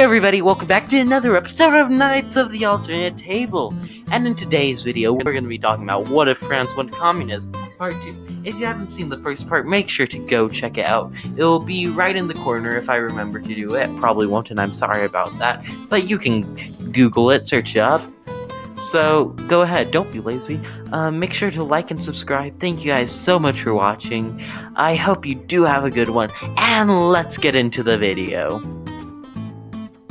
everybody, welcome back to another episode of Knights of the Alternate Table. And in today's video, we're going to be talking about What If France Went Communist, Part 2. If you haven't seen the first part, make sure to go check it out. It'll be right in the corner if I remember to do it. Probably won't, and I'm sorry about that. But you can Google it, search it up. So, go ahead, don't be lazy. Make sure to like and subscribe. Thank you guys so much for watching. I hope you do have a good one, and let's get into the video.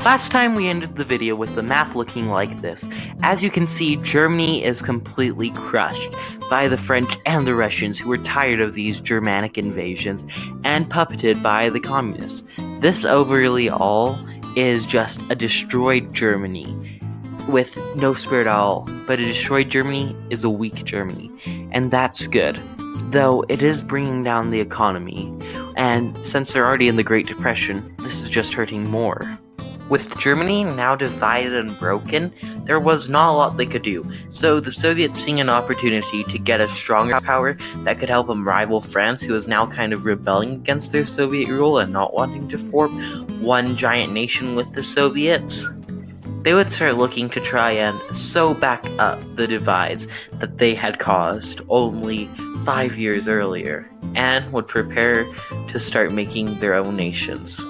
Last time we ended the video with the map looking like this. As you can see, Germany is completely crushed by the French and the Russians, who were tired of these Germanic invasions and puppeted by the communists. This overly all is just a destroyed Germany with no spirit at all, but a destroyed Germany is a weak Germany, and that's good, though it is bringing down the economy, and since they're already in the Great Depression, this is just hurting more. With Germany now divided and broken, there was not a lot they could do, so the Soviets seeing an opportunity to get a stronger power that could help them rival France, who is now kind of rebelling against their Soviet rule and not wanting to form one giant nation with the Soviets, they would start looking to try and sew back up the divides that they had caused only 5 years earlier, and would prepare to start making their own nations.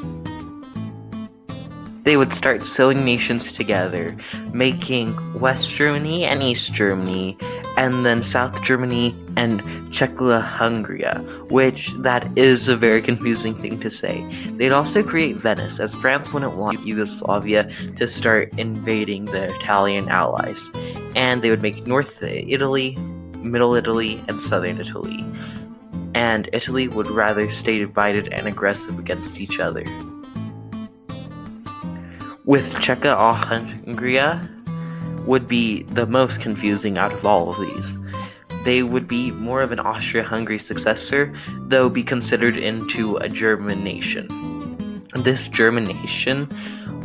They would start sewing nations together, making West Germany and East Germany, and then South Germany and Czechoslovakia, which that is a very confusing thing to say. They'd also create Venice, as France wouldn't want Yugoslavia to start invading the Italian allies. And they would make North Italy, Middle Italy, and Southern Italy. And Italy would rather stay divided and aggressive against each other. With Czechoslovakia would be the most confusing out of all of these. They would be more of an Austria-Hungary successor, though be considered into a German nation. This German nation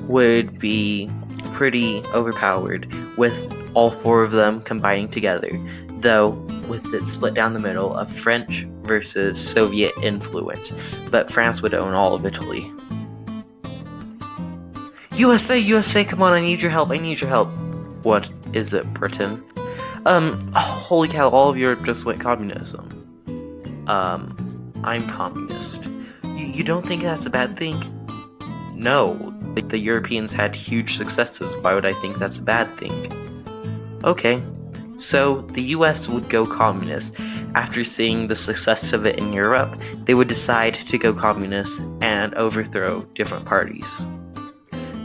would be pretty overpowered, with all four of them combining together, though with it split down the middle of French versus Soviet influence, but France would own all of Italy. USA, come on, I need your help. What is it, Britain? Holy cow, all of Europe just went communism. I'm communist. You don't think that's a bad thing? No, the Europeans had huge successes. Why would I think that's a bad thing? Okay, so the US would go communist. After seeing the success of it in Europe, they would decide to go communist and overthrow different parties.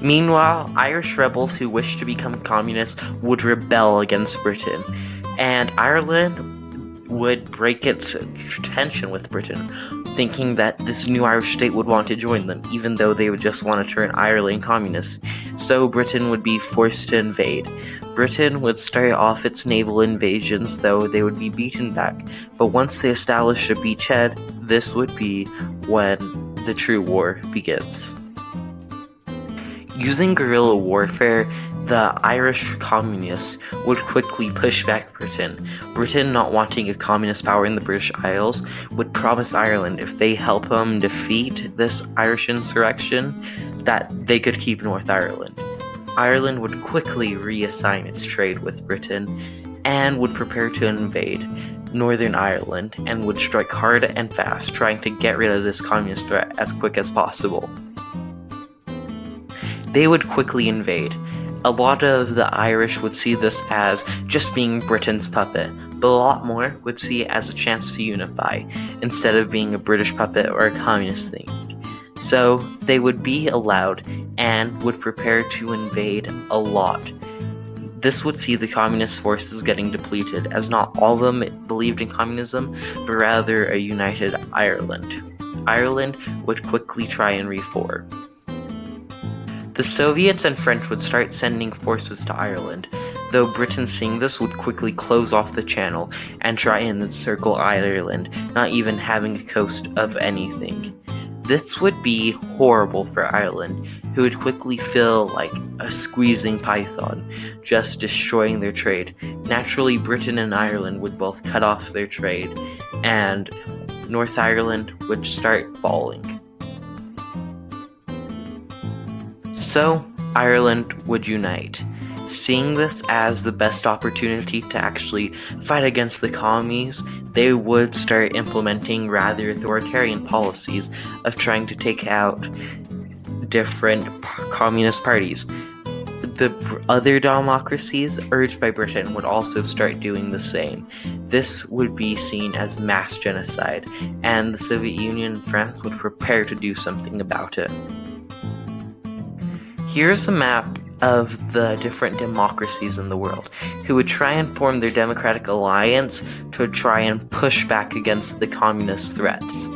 Meanwhile, Irish rebels who wished to become communists would rebel against Britain, and Ireland would break its tension with Britain, thinking that this new Irish state would want to join them, even though they would just want to turn Ireland communist. So Britain would be forced to invade. Britain would start off its naval invasions, though they would be beaten back, but once they established a beachhead, this would be when the true war begins. Using guerrilla warfare, the Irish communists would quickly push back Britain. Britain, not wanting a communist power in the British Isles, would promise Ireland if they help them defeat this Irish insurrection, that they could keep North Ireland. Ireland would quickly reassign its trade with Britain, and would prepare to invade Northern Ireland, and would strike hard and fast, trying to get rid of this communist threat as quick as possible. They would quickly invade. A lot of the Irish would see this as just being Britain's puppet, but a lot more would see it as a chance to unify, instead of being a British puppet or a communist thing. So they would be allowed and would prepare to invade a lot. This would see the communist forces getting depleted, as not all of them believed in communism, but rather a united Ireland. Ireland would quickly try and reform. The Soviets and French would start sending forces to Ireland, though Britain, seeing this, would quickly close off the channel and try and encircle Ireland, not even having a coast of anything. This would be horrible for Ireland, who would quickly feel like a squeezing python, just destroying their trade. Naturally, Britain and Ireland would both cut off their trade, and North Ireland would start falling. So, Ireland would unite. Seeing this as the best opportunity to actually fight against the commies, they would start implementing rather authoritarian policies of trying to take out different communist parties. The other democracies, urged by Britain, would also start doing the same. This would be seen as mass genocide, and the Soviet Union and France would prepare to do something about it. Here's a map of the different democracies in the world who would try and form their democratic alliance to try and push back against the communist threats.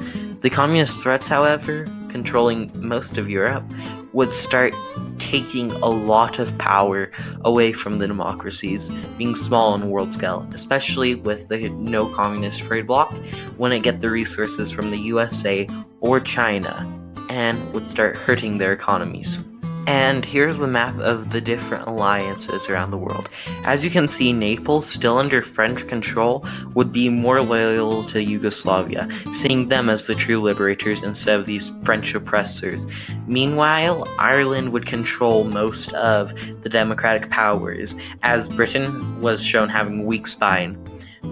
The communist threats, however, controlling most of Europe, would start taking a lot of power away from the democracies, being small on world scale, especially with the no communist trade bloc, when it get the resources from the USA or China, and would start hurting their economies. And here's the map of the different alliances around the world. As you can see, Naples, still under French control, would be more loyal to Yugoslavia, seeing them as the true liberators instead of these French oppressors. Meanwhile, Ireland would control most of the democratic powers, as Britain was shown having a weak spine.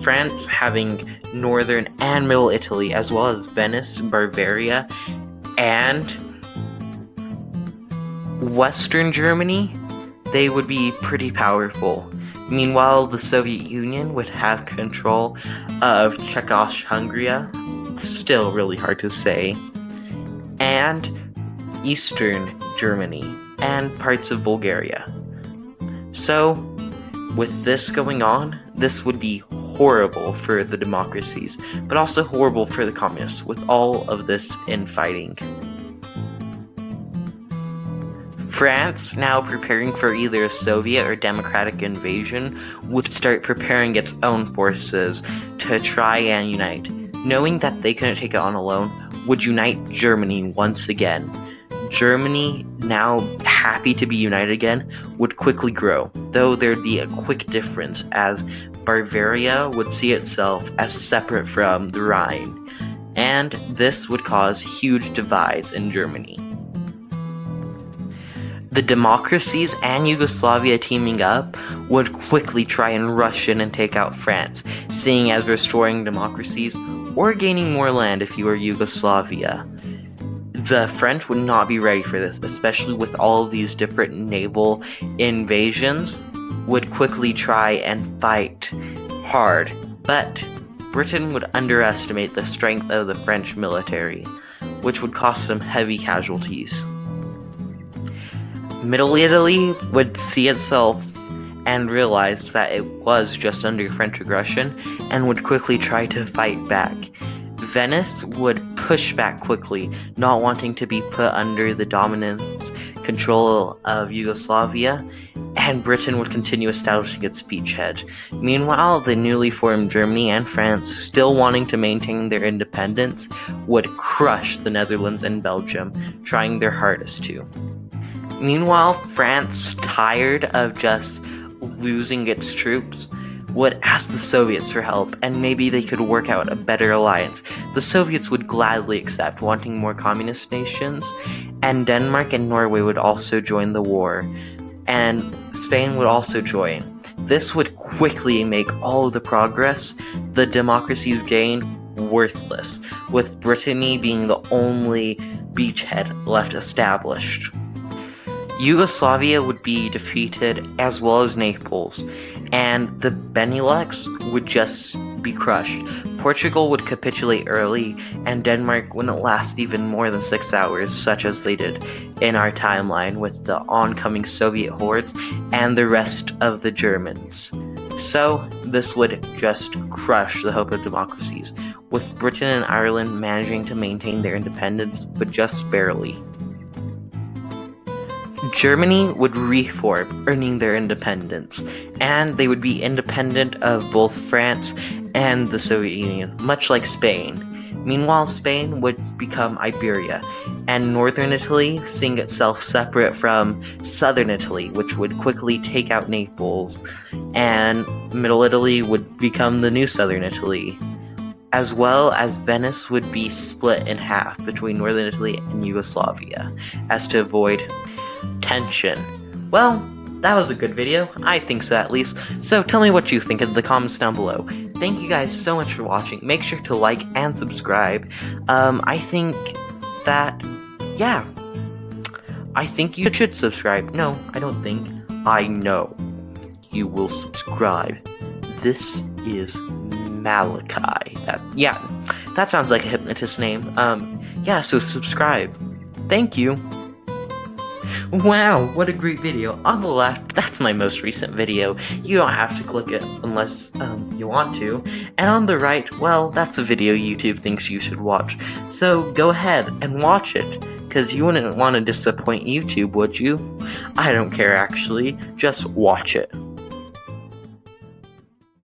France having northern and middle Italy, as well as Venice, Bavaria, and Western Germany, they would be pretty powerful. Meanwhile, the Soviet Union would have control of Czechoslovakia, still really hard to say, and Eastern Germany, and parts of Bulgaria. So, with this going on, this would be horrible for the democracies, but also horrible for the communists, with all of this infighting. France, now preparing for either a Soviet or democratic invasion, would start preparing its own forces to try and unite. Knowing that they couldn't take it on alone, would unite Germany once again. Germany, now happy to be united again, would quickly grow, though there'd be a quick difference as Bavaria would see itself as separate from the Rhine, and this would cause huge divides in Germany. The democracies and Yugoslavia teaming up would quickly try and rush in and take out France, seeing as restoring democracies or gaining more land if you were Yugoslavia. The French would not be ready for this, especially with all of these different naval invasions, would quickly try and fight hard, but Britain would underestimate the strength of the French military, which would cost them heavy casualties. Middle Italy would see itself and realize that it was just under French aggression and would quickly try to fight back. Venice would push back quickly, not wanting to be put under the dominance control of Yugoslavia, and Britain would continue establishing its beachhead. Meanwhile, the newly formed Germany and France, still wanting to maintain their independence, would crush the Netherlands and Belgium, trying their hardest to. Meanwhile, France, tired of just losing its troops, would ask the Soviets for help, and maybe they could work out a better alliance. The Soviets would gladly accept, wanting more communist nations, and Denmark and Norway would also join the war, and Spain would also join. This would quickly make all of the progress the democracies gained worthless, with Brittany being the only beachhead left established. Yugoslavia would be defeated, as well as Naples, and the Benelux would just be crushed. Portugal would capitulate early, and Denmark wouldn't last even more than 6 hours, such as they did in our timeline with the oncoming Soviet hordes and the rest of the Germans. So, this would just crush the hope of democracies, with Britain and Ireland managing to maintain their independence, but just barely. Germany would reform, earning their independence, and they would be independent of both France and the Soviet Union, much like Spain. Meanwhile, Spain would become Iberia, and northern Italy seeing itself separate from southern Italy, which would quickly take out Naples, and middle Italy would become the new southern Italy, as well as Venice would be split in half between northern Italy and Yugoslavia, as to avoid tension. Well, that was a good video. I think so, at least. So tell me what you think in the comments down below. Thank you guys so much for watching. Make sure to like and subscribe. I think that, yeah, I think you should subscribe. No, I don't think. I know you will subscribe. This is Malachi. That sounds like a hypnotist name. Yeah, so subscribe. Thank you. Wow, what a great video. On the left, that's my most recent video. You don't have to click it unless you want to. And on the right, well, that's a video YouTube thinks you should watch. So go ahead and watch it, because you wouldn't want to disappoint YouTube, would you? I don't care, actually. Just watch it.